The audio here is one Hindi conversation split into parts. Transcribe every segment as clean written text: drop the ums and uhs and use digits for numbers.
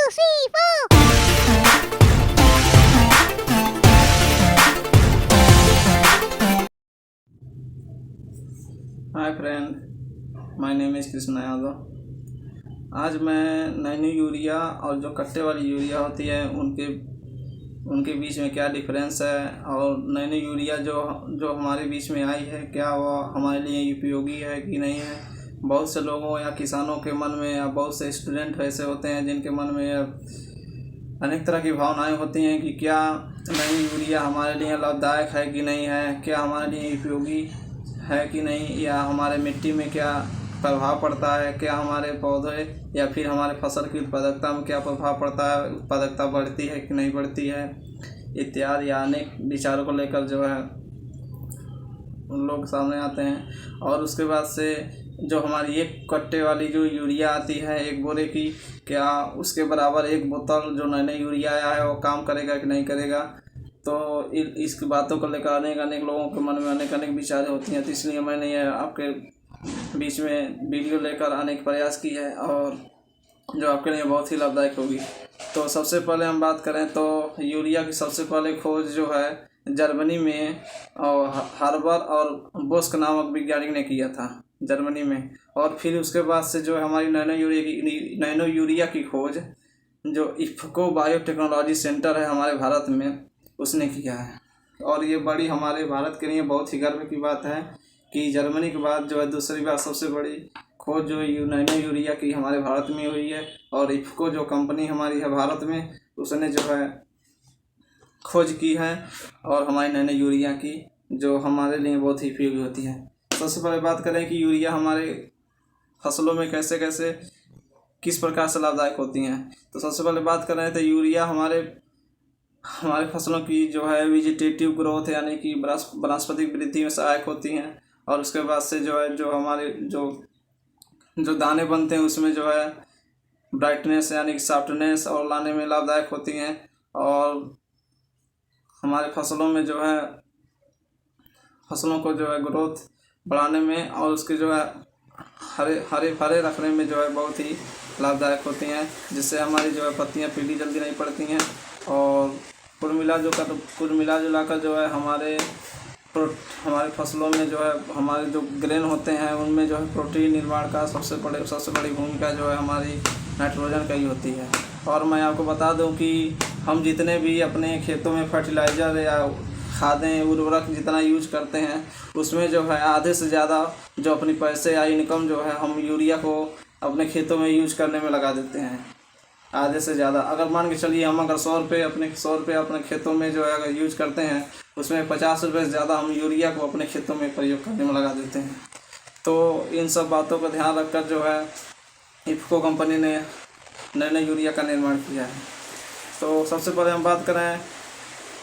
three, four. Hi friend, my name is Krishna Yadav. आज मैं नैनो यूरिया और जो कट्टे वाली यूरिया होती है उनके बीच में क्या डिफरेंस है, और नैनो यूरिया जो हमारे बीच में आई है क्या वह हमारे लिए उपयोगी है कि नहीं है। बहुत से लोगों या किसानों के मन में या बहुत से स्टूडेंट ऐसे होते हैं जिनके मन में अनेक तरह की भावनाएं होती हैं कि क्या नैनो यूरिया हमारे लिए लाभदायक है कि नहीं है, क्या हमारे लिए उपयोगी है कि नहीं, या हमारे मिट्टी में क्या प्रभाव पड़ता है, क्या हमारे पौधे या फिर हमारे फसल की उत्पादकता में क्या प्रभाव पड़ता है, उत्पादकता बढ़ती है कि नहीं बढ़ती है, इत्यादि या अनेक विचारों को लेकर जो है उन लोग सामने आते हैं। और उसके बाद से जो हमारी एक कट्टे वाली जो यूरिया आती है एक बोरे की, क्या उसके बराबर एक बोतल जो नैनो यूरिया आया है वो काम करेगा कि नहीं करेगा। तो इस बातों को लेकर अनेक लोगों के मन में अनेक विचार होती हैं। तो इसलिए मैंने ये आपके बीच में वीडियो लेकर अनेक प्रयास की है और जो आपके लिए बहुत ही लाभदायक होगी। तो सबसे पहले हम बात करें तो यूरिया की सबसे पहले खोज जो है जर्मनी में और हार्बर और बोस्क नामक वैज्ञानिक ने किया था जर्मनी में। और फिर उसके बाद से जो है हमारी नैनो यूरिया की खोज जो इफ्को बायोटेक्नोलॉजी सेंटर है हमारे भारत में उसने किया है। और ये बड़ी हमारे भारत के लिए बहुत ही गर्व की बात है कि जर्मनी के बाद जो है दूसरी बार सबसे बड़ी खोज जो नैनो यूरिया की हमारे भारत में हुई है। और इफ्को जो कंपनी हमारी है भारत में उसने जो है खोज की है और हमारी नैनो यूरिया की जो हमारे लिए बहुत ही उपयोगी होती है। सबसे पहले बात करें कि यूरिया हमारे फसलों में कैसे कैसे किस प्रकार से लाभदायक होती हैं। तो सबसे पहले बात कर रहे थे यूरिया हमारे फसलों की जो है वेजिटेटिव ग्रोथ यानी कि वनस्पतिक वृद्धि में सहायक होती हैं। और उसके बाद से जो है जो हमारे जो दाने बनते हैं उसमें जो है ब्राइटनेस यानी कि सॉफ्टनेस और लाने में लाभदायक होती हैं। और हमारे फसलों में जो है फसलों को जो है ग्रोथ बढ़ाने में और उसके जो है हरे रखने में जो है बहुत ही लाभदायक होती हैं, जिससे हमारी जो है पत्तियां पीली जल्दी नहीं पड़ती हैं। और कुल मिला जुला कर जो है हमारे फसलों में जो है हमारे जो ग्रेन होते हैं उनमें जो है प्रोटीन निर्माण का सबसे बड़ी भूमिका जो है हमारी नाइट्रोजन का ही होती है। और मैं आपको बता दूं कि हम जितने भी अपने खेतों में फर्टिलाइज़र या खादें उर्वरक जितना यूज करते हैं उसमें जो है आधे से ज़्यादा जो अपनी पैसे या इनकम जो है हम यूरिया को अपने खेतों में यूज करने में लगा देते हैं। आधे से ज़्यादा अगर मान के चलिए हम अगर 100 रुपये अपने खेतों में जो है अगर यूज करते हैं उसमें 50 रुपये से ज़्यादा हम यूरिया को अपने खेतों में प्रयोग करने में लगा देते हैं। तो इन सब बातों का ध्यान रखकर जो है इफ्को कंपनी ने नैनो यूरिया का निर्माण किया है। तो सबसे पहले हम बात करें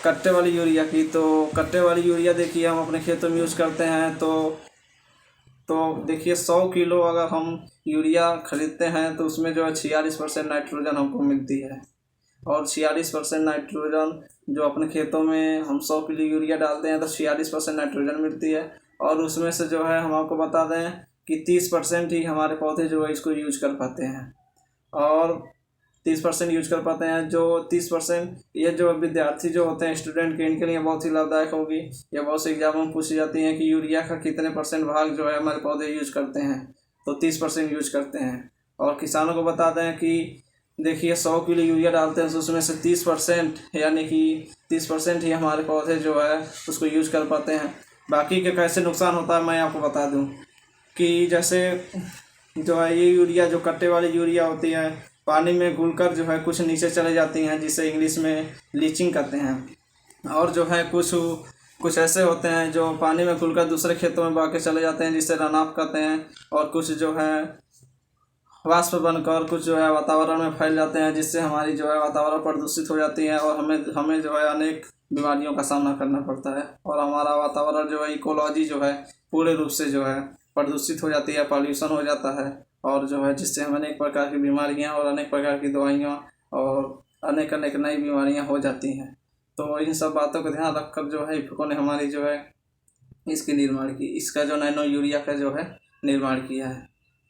कट्टे वाली यूरिया की। तो कट्टे वाली यूरिया देखिए हम अपने खेतों में यूज़ करते हैं तो देखिए 100 किलो अगर हम यूरिया खरीदते हैं तो उसमें जो है 46% नाइट्रोजन हमको मिलती है। और 46% नाइट्रोजन जो अपने खेतों में हम 100 किलो यूरिया डालते हैं तो 46% नाइट्रोजन मिलती है। और उसमें से जो है हम आपको बता दें कि 30% ही हमारे पौधे जो है इसको यूज कर पाते हैं। और 30% यूज कर पाते हैं। जो 30% ये जो विद्यार्थी जो होते हैं स्टूडेंट के इनके लिए बहुत ही लाभदायक होगी। ये बहुत से एग्जाम में पूछी जाती हैं कि यूरिया का कितने % भाग जो है हमारे पौधे यूज करते हैं, तो 30% यूज करते हैं। और किसानों को बता दें कि देखिए 100 किलो यूरिया डालते हैं तो उसमें से 30% यानी कि 30% ही हमारे पौधे जो है उसको यूज कर पाते हैं। बाकी के कैसे नुकसान होता है मैं आपको बता दूँ कि जैसे जो है ये यूरिया जो कट्टे वाली यूरिया होती है पानी में घुलकर जो है कुछ नीचे चले जाती हैं जिसे इंग्लिश में लीचिंग कहते हैं। और जो है कुछ ऐसे होते हैं जो पानी में घुलकर दूसरे खेतों में बह के चले जाते हैं जिसे रन ऑफ कहते हैं। और कुछ जो है वाष्प बनकर कुछ जो है वातावरण में फैल जाते हैं जिससे हमारी जो है वातावरण प्रदूषित हो जाती है और हमें जो है अनेक बीमारियों का सामना करना पड़ता है। और हमारा वातावरण जो है इकोलॉजी जो है पूरे रूप से जो है प्रदूषित हो जाती है, पॉल्यूशन हो जाता है। और जो है जिससे हमें अनेक प्रकार की बीमारियां और अनेक प्रकार की दवाइयां और अनेक नई बीमारियां हो जाती हैं। तो इन सब बातों का ध्यान रखकर जो है इफ्को ने हमारी जो है इसका जो नैनो यूरिया का जो है निर्माण किया है।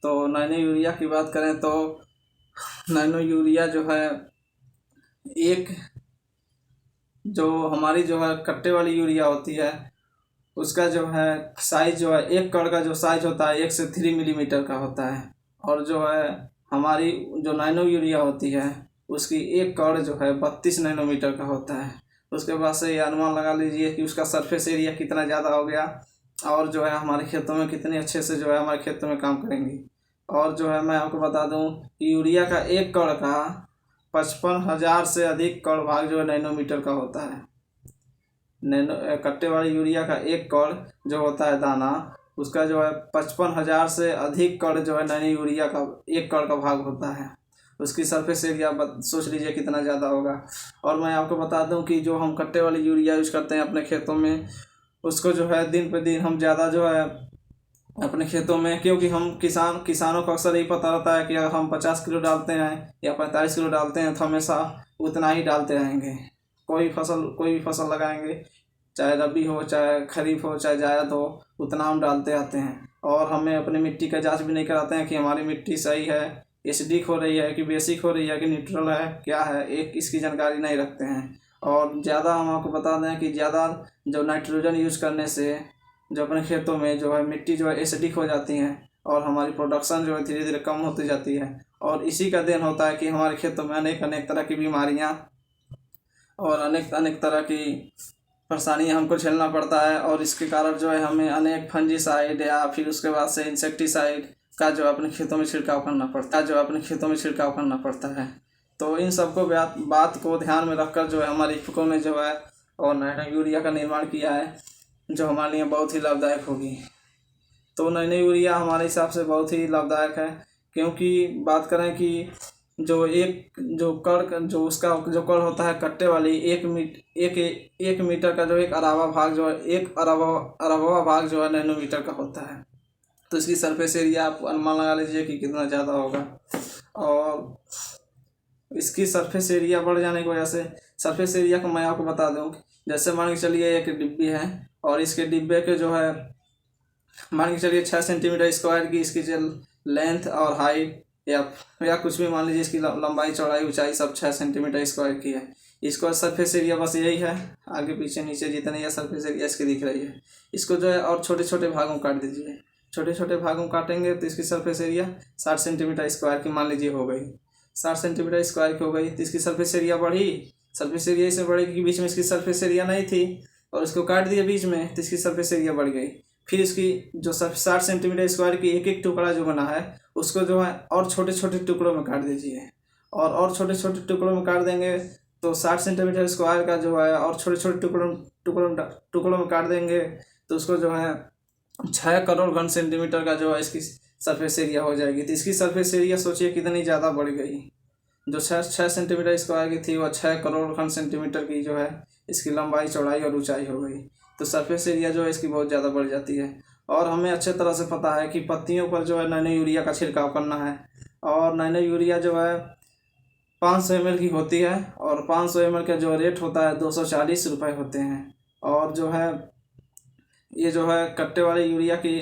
तो नैनो यूरिया की बात करें तो नैनो यूरिया जो है एक जो हमारी जो है कट्टे वाली यूरिया होती है उसका जो है साइज जो है एक कण का जो साइज होता है 1 से 3 मिलीमीटर का होता है। और जो है हमारी जो नैनो यूरिया होती है उसकी एक कण जो है 32 नैनोमीटर का होता है। उसके बाद से ये अनुमान लगा लीजिए कि उसका सरफेस एरिया कितना ज़्यादा हो गया और जो है हमारे खेतों में कितने अच्छे से जो है हमारे खेतों में काम करेंगी। और जो है मैं आपको बता दूं कि यूरिया का एक कण का 55,000 से अधिक कण भाग जो है नैनोमीटर का होता है। नैनो कट्टे वाली यूरिया का एक कण जो होता है दाना उसका जो है 55,000 से अधिक कण जो है नैनो यूरिया का एक कण का भाग होता है। उसकी सरफेस एरिया सोच लीजिए कितना ज़्यादा होगा। और मैं आपको बता दूं कि जो हम कट्टे वाली यूरिया यूज़ करते हैं अपने खेतों में उसको जो है दिन पे दिन हम ज़्यादा जो है अपने खेतों में, क्योंकि हम किसानों को अक्सर यही पता रहता है कि अगर हम 50 किलो डालते हैं या 45 किलो डालते हैं तो हमेशा उतना ही डालते रहेंगे। कोई भी फसल लगाएंगे, चाहे रबी हो चाहे खरीफ हो चाहे जायद हो, उतना हम डालते आते हैं। और हमें अपनी मिट्टी का जांच भी नहीं कराते हैं कि हमारी मिट्टी सही है, एसिडिक हो रही है कि बेसिक हो रही है कि न्यूट्रल है क्या है, एक इसकी जानकारी नहीं रखते हैं। और ज़्यादा हम आपको बता दें कि ज़्यादा जो नाइट्रोजन यूज़ करने से जो अपने खेतों में जो है मिट्टी जो है एसिडिक हो जाती है और हमारी प्रोडक्शन जो है धीरे धीरे कम होती जाती है। और इसी का देन होता है कि हमारे खेतों में अनेक तरह की बीमारियां और अनेक तरह की परेशानियां हमको झेलना पड़ता है। और इसके कारण जो है हमें अनेक फंजीसाइड या फिर उसके बाद से इंसेक्टिसाइड का जो अपने खेतों में छिड़काव करना पड़ता है। तो इन सबको बात को ध्यान में रखकर जो है हमारे इफको में जो है और नैनो यूरिया का निर्माण किया है जो हमारे लिए बहुत ही लाभदायक होगी। तो नैनो यूरिया हमारे हिसाब से बहुत ही लाभदायक है, क्योंकि बात करें कि जो कण होता है कट्टे वाली 1 मीटर का जो एक अरावा भाग जो है 1 अरबवा भाग जो है नैनोमीटर का होता है। तो इसकी सरफेस एरिया आप अनुमान लगा लीजिए कि कितना ज़्यादा होगा। और इसकी सरफेस एरिया बढ़ जाने की वजह से सरफेस एरिया को मैं आपको बता दूं, जैसे मान के चलिए एक डिब्बी है और इसके डिब्बे के जो है मान के चलिए 6 सेंटीमीटर स्क्वायर की इसकी जो लेंथ और हाइट या कुछ भी मान लीजिए इसकी लंबाई चौड़ाई ऊंचाई सब 6 सेंटीमीटर स्क्वायर की है। इसको सरफेस एरिया बस यही है, आगे पीछे नीचे जितनी सरफेस एरिया इसकी दिख रही है। इसको जो है और छोटे छोटे भागों में काट दीजिए। छोटे छोटे भागों में काटेंगे तो इसकी सरफेस एरिया 60 सेंटीमीटर स्क्वायर की मान लीजिए हो गई। 60 सेंटीमीटर स्क्वायर की हो गई तो इसकी सरफेस एरिया बढ़ी। सरफेस एरिया इसमें बढ़ेगी कि बीच में इसकी सरफेस एरिया नहीं थी और इसको काट दिया बीच में तो इसकी सरफेस एरिया बढ़ गई। फिर इसकी जो 60 सेंटीमीटर स्क्वायर की एक टुकड़ा जो बना है उसको जो है और छोटे छोटे टुकड़ों में काट दीजिए। और छोटे छोटे टुकड़ों में काट देंगे तो 60 सेंटीमीटर स्क्वायर का जो है और छोटे छोटे टुकड़ों में काट देंगे तो उसको जो है 6 करोड़ घन सेंटीमीटर का जो है इसकी सरफेस एरिया हो जाएगी। तो इसकी सरफेस एरिया सोचिए कितनी ज़्यादा बढ़ गई। जो 6 सेंटीमीटर स्क्वायर की थी वह 6 करोड़ घन सेंटीमीटर की जो है इसकी लंबाई चौड़ाई और ऊंचाई हो गई। तो सरफेस एरिया जो है इसकी बहुत ज़्यादा बढ़ जाती है। और हमें अच्छे तरह से पता है कि पत्तियों पर जो है नैनो यूरिया का छिड़काव करना है। और नैनो यूरिया जो है 500 ml की होती है और 500 ml का जो रेट होता है 240 रुपये होते हैं। और जो है ये जो है कट्टे वाले यूरिया की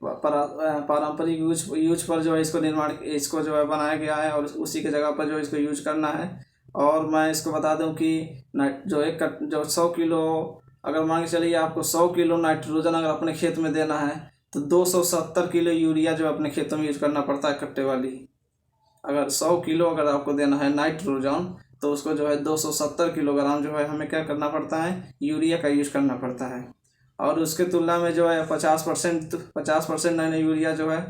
पारंपरिक यूज पर जो है इसको जो है बनाया गया है और उसी के जगह पर जो इसको यूज करना है। और मैं इसको बता दूं कि जो 100 किलो अगर मान के चलिए आपको 100 किलो नाइट्रोजन अगर अपने खेत में देना है तो 270 किलो यूरिया जो अपने खेतों में यूज करना पड़ता है कट्टे वाली। अगर 100 किलो अगर आपको देना है नाइट्रोजन तो उसको जो है 270 किलोग्राम जो है हमें क्या करना पड़ता है यूरिया का यूज करना पड़ता है। और उसके तुलना में जो है 50% नैनो यूरिया जो है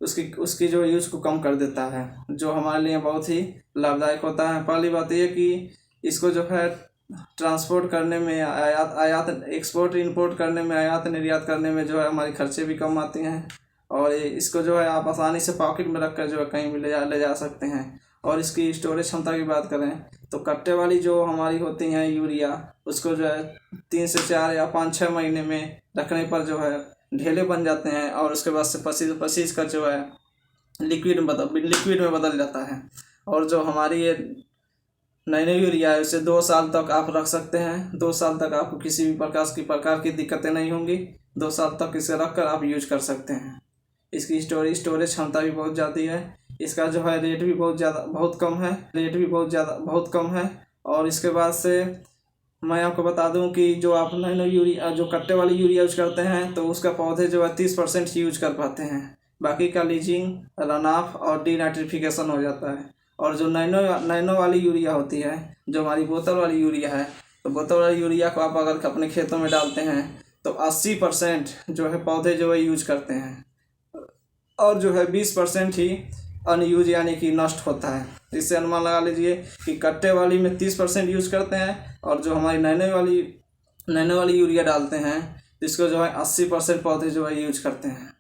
उसकी जो यूज को कम कर देता है, जो हमारे लिए बहुत ही लाभदायक होता है। पहली बात यह कि इसको जो है ट्रांसपोर्ट करने में आयात एक्सपोर्ट इंपोर्ट करने में आयात निर्यात करने में जो है हमारे खर्चे भी कम आते हैं। और इसको जो है आप आसानी से पॉकेट में रख कर जो है कहीं भी ले जा सकते हैं। और इसकी स्टोरेज क्षमता की बात करें तो कट्टे वाली जो हमारी होती हैं यूरिया उसको जो है 3 से 4 या 5-6 महीने में रखने पर जो है ढेले बन जाते हैं और उसके बाद से पसीज कर जो है लिक्विड में बदल जाता है। और जो हमारी ये नैनो यूरिया है उसे 2 साल तक आप रख सकते हैं। 2 साल तक आपको किसी भी प्रकार की दिक्कतें नहीं होंगी। 2 साल तक इसे रख कर आप यूज कर सकते हैं। इसकी स्टोरेज क्षमता भी बहुत ज़्यादा है। इसका जो है रेट भी बहुत कम है। और इसके बाद से मैं आपको बता दूं कि जो आप नैनो यूरिया जो कट्टे वाली यूरिया यूज करते हैं तो उसका पौधे जो है 30% यूज कर पाते हैं, बाकी का लीचिंग, रन ऑफ और डीनाइट्रिफिकेशन हो जाता है। और जो नैनो वाली यूरिया होती है, जो हमारी बोतल वाली यूरिया है, तो बोतल वाली यूरिया को आप अगर अपने खेतों में डालते हैं तो 80% जो है पौधे जो है यूज करते हैं, और जो है 20% ही अनयूज यानी कि नष्ट होता है। इससे अनुमान लगा लीजिए कि कट्टे वाली में 30% यूज करते हैं, और जो हमारी नैनो वाली यूरिया डालते हैं तो इसको जो है 80% पौधे जो है यूज करते हैं।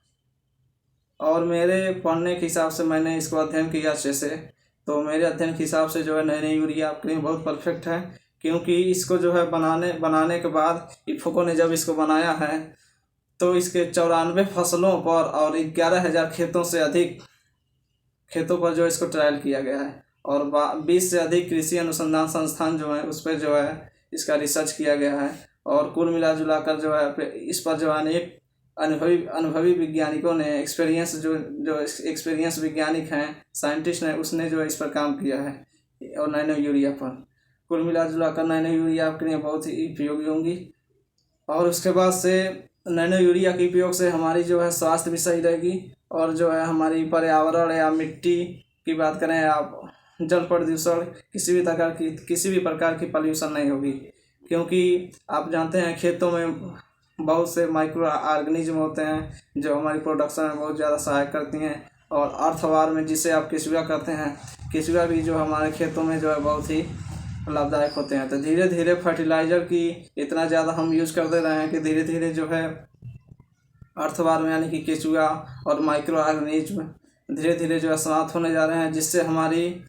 और मेरे पढ़ने के हिसाब से मैंने इसको अध्ययन किया अच्छे से, तो मेरे अध्ययन के हिसाब से जो है नैनो यूरिया आपके लिए बहुत परफेक्ट है, क्योंकि इसको जो है बनाने के बाद इफ़को ने जब इसको बनाया है तो इसके 94 फसलों पर और 11,000 खेतों से अधिक खेतों पर जो इसको ट्रायल किया गया है, और 20 से अधिक कृषि अनुसंधान संस्थान जो है उस पर जो है इसका रिसर्च किया गया है। और कुल मिला जुला कर जो है इस पर जो है अनेक अनुभवी वैज्ञानिकों ने जो एक्सपीरियंस वैज्ञानिक हैं, साइंटिस्ट हैं, उसने जो है इस पर काम किया है और नैनो यूरिया पर। कुल मिला जुला कर नैनो यूरिया आपके लिए बहुत ही उपयोगी होंगी। और उसके बाद से नैनो यूरिया के उपयोग से हमारी जो है स्वास्थ्य भी सही रहेगी, और जो है हमारी पर्यावरण या मिट्टी की बात करें, आप जल प्रदूषण, किसी भी प्रकार की पॉल्यूशन नहीं होगी, क्योंकि आप जानते हैं खेतों में बहुत से माइक्रो ऑर्गेनिज्म होते हैं जो हमारी प्रोडक्शन में बहुत ज़्यादा सहायक करती हैं। और अर्थवार में जिसे आप केचुआ कहते हैं, केचुआ भी जो हमारे खेतों में जो है बहुत ही लाभदायक होते हैं। तो धीरे धीरे फर्टिलाइज़र की इतना ज़्यादा हम यूज़ कर दे रहे हैं कि धीरे धीरे जो है अर्थवार में यानी कि केचुआ और माइक्रो ऑर्गेनिज्म धीरे धीरे जो है समाप्त होने जा रहे हैं, जिससे हमारी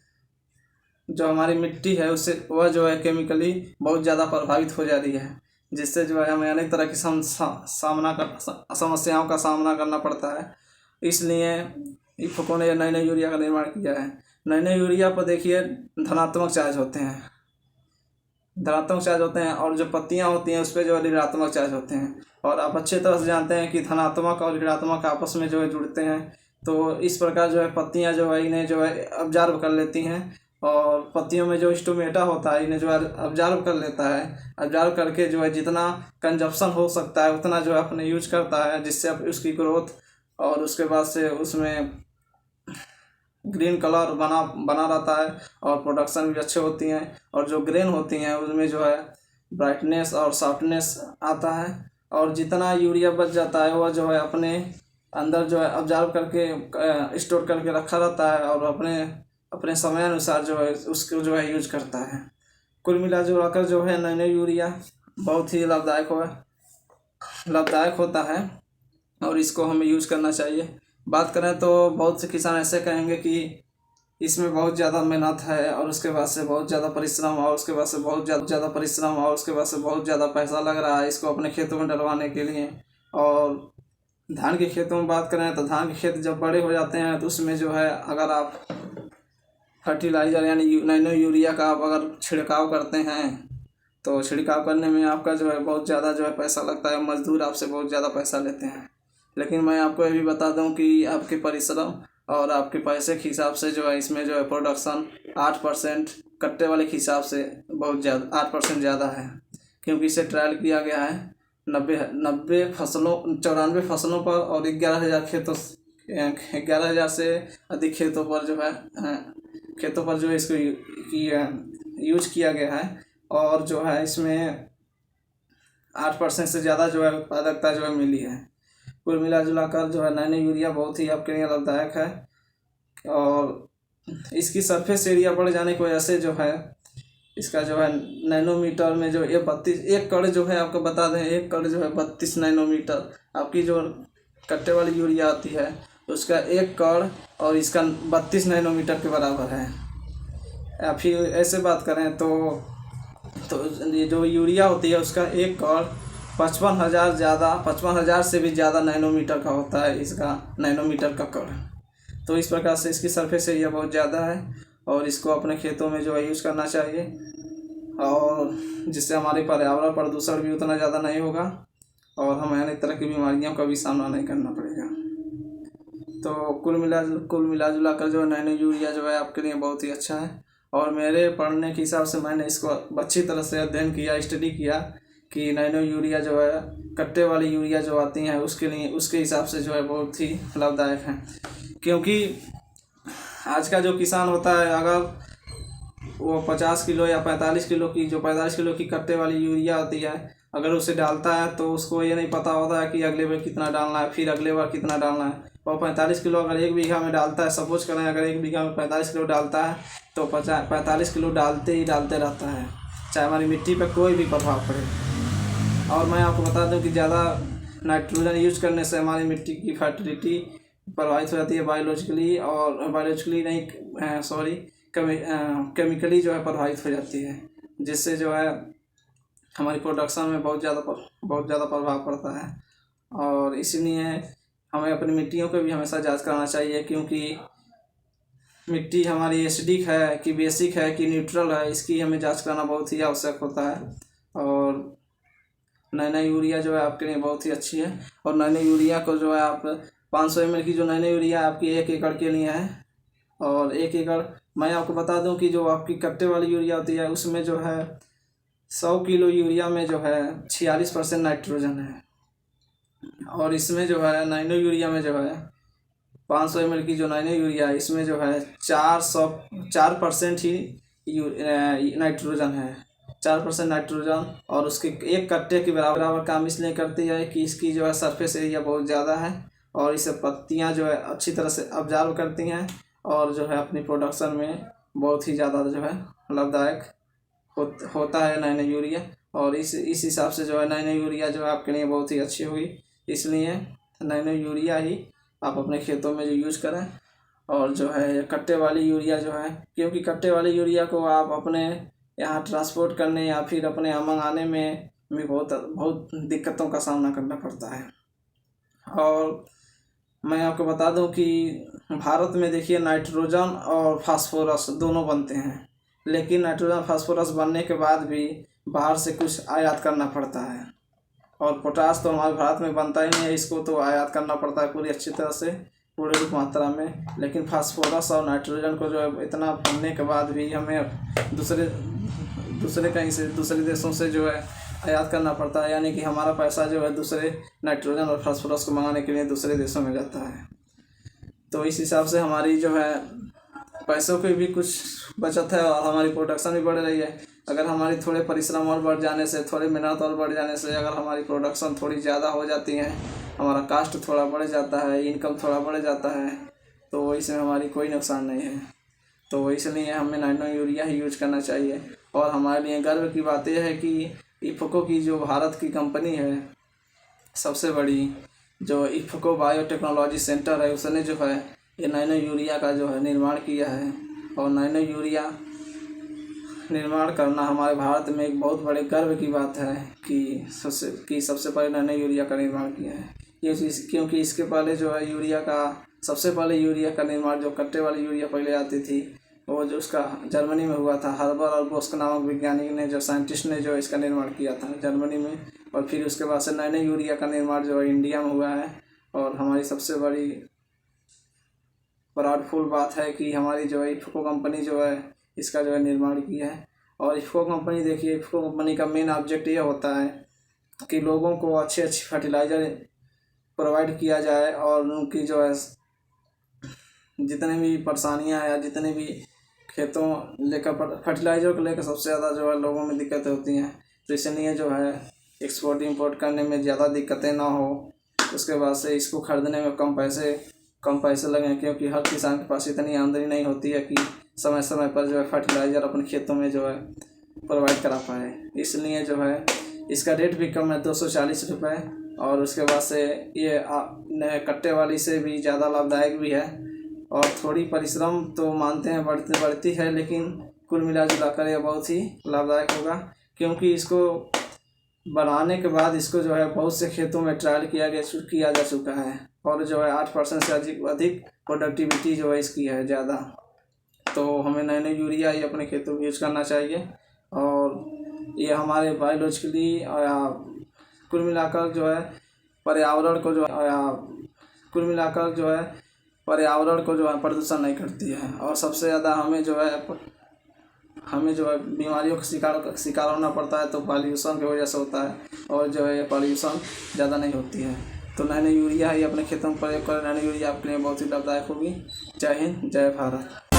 मिट्टी है उससे वह जो है केमिकली बहुत ज़्यादा प्रभावित हो जा रही है, जिससे जो है हमें अनेक तरह की समस्याओं का सामना करना पड़ता है। इसलिए इफ़को ने नए यूरिया का निर्माण किया है। नए यूरिया पर देखिए धनात्मक चार्ज होते हैं और जो पत्तियां होती हैं उस पर जो है ऋणात्मक चार्ज होते हैं। और आप अच्छे तरह से जानते हैं कि धनात्मक और ऋणात्मक आपस में जो है जुड़ते हैं, तो इस प्रकार जो है पत्तियां जो है इन्हें जो है ऑब्जर्व कर लेती हैं, और पत्तियों में जो स्टोमेटा होता है इन्हें जो है ऑब्जर्व कर लेता है। ऑब्जर्व करके जो है जितना कंजप्शन हो सकता है उतना जो है अपने यूज करता है, जिससे उसकी ग्रोथ और उसके बाद से उसमें ग्रीन कलर बना रहता है और प्रोडक्शन भी अच्छे होती हैं। और जो ग्रेन होती हैं उसमें जो है ब्राइटनेस और सॉफ्टनेस आता है, और जितना यूरिया बच जाता है वह जो है अपने अंदर जो है ऑब्जर्व करके स्टोर करके रखा रहता है, और अपने समय अनुसार जो है उसको जो है यूज करता है। कुल मिला जुला कर जो है नैनो यूरिया बहुत ही लाभदायक होता है, और इसको हमें यूज करना चाहिए। बात करें तो बहुत से किसान ऐसे कहेंगे कि इसमें बहुत ज़्यादा मेहनत है, और उसके बाद से बहुत ज़्यादा परिश्रम, और उसके बाद से बहुत ज़्यादा पैसा लग रहा है इसको अपने खेतों में डलवाने के लिए। और धान के खेतों में बात करें तो धान के खेत जब बड़े हो जाते हैं तो उसमें जो है अगर आप फर्टिलाइज़र यानी नैनो यूरिया का आप अगर छिड़काव करते हैं तो छिड़काव करने में आपका जो है बहुत ज़्यादा जो है पैसा लगता है, मजदूर आपसे बहुत ज़्यादा पैसा लेते हैं। लेकिन मैं आपको ये भी बता दूं कि आपके परिश्रम और आपके पैसे के हिसाब से जो है इसमें जो है प्रोडक्शन 8% कट्टे वाले के हिसाब से बहुत ज़्यादा 8% ज़्यादा है, क्योंकि इसे ट्रायल किया गया है 94 फसलों पर और 11,000 से अधिक खेतों पर जो है इसको यूज किया गया है। और जो है इसमें 8% से ज़्यादा जो है उत्पादकता जो है मिली है। कुल मिला जुला कर जो है नैनो यूरिया बहुत ही आपके लिए लाभदायक है, और इसकी सरफेस एरिया बढ़ जाने की वजह से जो है इसका जो है नैनोमीटर में जो एक कड़ जो है आपको बता दें, एक कड़ जो है 32 नैनोमीटर। आपकी जो कट्टे वाली यूरिया आती है उसका एक कड़ और इसका 32 नैनोमीटर के बराबर है। या फिर ऐसे बात करें तो ये जो यूरिया होती है उसका एक कड़ 55,000 से भी ज़्यादा नैनोमीटर का होता है, इसका नैनोमीटर का कड़। तो इस प्रकार से इसकी सरफेस एरिया बहुत ज़्यादा है, और इसको अपने खेतों में जो है यूज़ करना चाहिए, और जिससे हमारे पर्यावरण प्रदूषण भी उतना ज़्यादा नहीं होगा और हमें अनेक तरह की बीमारियों का भी सामना नहीं करना पड़ेगा। तो कुल मिला जुला कर जो नैनो यूरिया जो है आपके लिए बहुत ही अच्छा है। और मेरे पढ़ने के हिसाब से मैंने इसको अच्छी तरह से अध्ययन किया, स्टडी किया कि नैनो यूरिया जो है कट्टे वाली यूरिया जो आती हैं उसके लिए, उसके हिसाब से जो है बहुत ही लाभदायक है। क्योंकि आज का जो किसान होता है, अगर वो 50 किलो या 45 किलो की, जो 45 किलो की कट्टे वाली यूरिया होती है, अगर उसे डालता है तो उसको ये नहीं पता होता है कि अगले बार कितना डालना है, फिर अगले बार कितना डालना है। और 45 किलो अगर 1 बीघा में डालता है, सपोज करें अगर 1 बीघा में 45 किलो डालता है तो 45 किलो डालते ही डालते रहता है, चाहे हमारी मिट्टी पर कोई भी प्रभाव पड़े। और मैं आपको बता दूं कि ज़्यादा नाइट्रोजन यूज करने से हमारी मिट्टी की फर्टिलिटी प्रभावित हो जाती है बायोलॉजिकली, और बायोलॉजिकली नहीं सॉरी केमिकली जो है प्रभावित हो जाती है, जिससे जो है हमारी प्रोडक्शन में बहुत ज़्यादा प्रभाव पड़ता है। और इसलिए हमें अपनी मिट्टियों को भी हमेशा जांच कराना चाहिए, क्योंकि मिट्टी हमारी एसिडिक है कि बेसिक है कि न्यूट्रल है, इसकी हमें जांच कराना बहुत ही आवश्यक होता है। और नैनो यूरिया जो है आपके लिए बहुत ही अच्छी है। और नैनो यूरिया को जो है आप 500 ml की जो नैनो यूरिया आपकी 1 एकड़ के लिए है। और 1 एकड़ मैं आपको बता दूं कि जो आपकी कट्टे वाली यूरिया होती है उसमें जो है 100 किलो यूरिया में जो है 46% नाइट्रोजन है। और इसमें जो है नैनो यूरिया में जो है 500 ml की जो नैनो यूरिया है इसमें जो है 4% ही नाइट्रोजन है, 4% नाइट्रोजन। और उसके एक कट्टे के बराबर काम इसलिए करती है कि इसकी जो है सरफेस एरिया बहुत ज़्यादा है, और इसे पत्तियां जो है अच्छी तरह से ऑब्जर्व करती हैं, और जो है अपनी प्रोडक्शन में बहुत ही ज़्यादा जो है लाभदायक होता है नैनो यूरिया। और इस हिसाब से जो है नैनो यूरिया जो है आपके लिए बहुत ही अच्छी होगी, इसलिए नैनो यूरिया ही आप अपने खेतों में जो यूज़ करें। और जो है कट्टे वाली यूरिया जो है, क्योंकि कट्टे वाली यूरिया को आप अपने यहाँ ट्रांसपोर्ट करने या फिर अपने यहाँ मंगाने में भी बहुत दिक्कतों का सामना करना पड़ता है। और मैं आपको बता दूं कि भारत में देखिए नाइट्रोजन और फास्फोरस दोनों बनते हैं, लेकिन नाइट्रोजन फास्फोरस बनने के बाद भी बाहर से कुछ आयात करना पड़ता है। और पोटास तो हमारे भारत में बनता ही नहीं है, इसको तो आयात करना पड़ता है पूरी अच्छी तरह से, पूरे रूप मात्रा में। लेकिन फास्फोरस और नाइट्रोजन को जो है इतना बनने के बाद भी हमें दूसरे देशों से जो है आयात करना पड़ता है, यानी कि हमारा पैसा जो है दूसरे नाइट्रोजन और फास्फोरस को मंगाने के लिए दूसरे देशों में जाता है। तो इस हिसाब से हमारी जो है पैसों की भी कुछ बचत है और हमारी प्रोडक्शन भी बढ़ रही है। अगर हमारी थोड़े परिश्रम और बढ़ जाने से, थोड़ी मेहनत और बढ़ जाने से अगर हमारी प्रोडक्शन थोड़ी ज़्यादा हो जाती है, हमारा कास्ट थोड़ा बढ़ जाता है, इनकम थोड़ा बढ़ जाता है, तो इसमें हमारी कोई नुकसान नहीं है। तो इसलिए हमें नैनो यूरिया ही यूज करना चाहिए। और हमारे लिए गर्व की बात यह है कि इफ़को की जो भारत की कंपनी है सबसे बड़ी, जो इफ़को बायोटेक्नोलॉजी सेंटर है, उसने जो है ये नैनो यूरिया का जो है निर्माण किया है। और नैनो यूरिया निर्माण करना हमारे भारत में एक बहुत बड़े गर्व की बात है कि सबसे पहले नैनो यूरिया का निर्माण किया है। ये चीज़ क्योंकि इसके पहले जो है सबसे पहले यूरिया का निर्माण, जो कट्टे वाली यूरिया पहले आती थी, वो जो उसका जर्मनी में हुआ था। हर्बर और बोस्क नामक वैज्ञानिक ने, जो साइंटिस्ट ने जो इसका निर्माण किया था जर्मनी में। और फिर उसके बाद से नैनो यूरिया का निर्माण जो है इंडिया में हुआ है। और हमारी सबसे बड़ी प्राउडफुल बात है कि हमारी जो है इफ़को कंपनी जो है इसका जो है निर्माण किया है। और इफ़को कंपनी देखिए, इफ़को कंपनी का मेन ऑब्जेक्ट ये होता है कि लोगों को अच्छी फर्टिलाइज़र प्रोवाइड किया जाए, और उनकी जो है जितने भी परेशानियां या जितने भी खेतों लेकर फर्टिलाइज़र को लेकर सबसे ज़्यादा जो है लोगों में दिक्कतें होती हैं, तो इसलिए जो है एक्सपोर्ट इंपोर्ट करने में ज़्यादा दिक्कतें ना हो। उसके बाद से इसको ख़रीदने में कम पैसे लगें, क्योंकि हर किसान के पास इतनी आमदनी नहीं होती है कि समय समय पर जो है फर्टिलाइज़र अपने खेतों में जो है प्रोवाइड करा पाए। इसलिए जो है इसका रेट भी कम है, 240 रुपये। और उसके बाद से ये कट्टे वाली से भी ज़्यादा लाभदायक भी है। और थोड़ी परिश्रम तो मानते हैं बढ़ती है, लेकिन कुल मिला जुला कर यह बहुत ही लाभदायक होगा, क्योंकि इसको बनाने के बाद इसको जो है बहुत से खेतों में ट्रायल किया जा चुका है। और जो है 8% से अधिक प्रोडक्टिविटी जो है इसकी है ज़्यादा। तो हमें नैनो यूरिया ही अपने खेतों में यूज करना चाहिए। और ये हमारे बायोलॉजिकली कुल मिलाकर जो है पर्यावरण को जो है कुल मिलाकर जो है पर्यावरण को जो है प्रदूषण नहीं करती है। और सबसे ज़्यादा हमें जो है बीमारियों का शिकार होना पड़ता है तो पॉल्यूशन की वजह से होता है, और जो है पॉल्यूशन ज़्यादा नहीं होती है। तो नैनो यूरिया ही अपने खेतों में प्रयोग करें। नैनो यूरिया आपके लिए बहुत ही लाभदायक होगी। जय हिंद, जय भारत।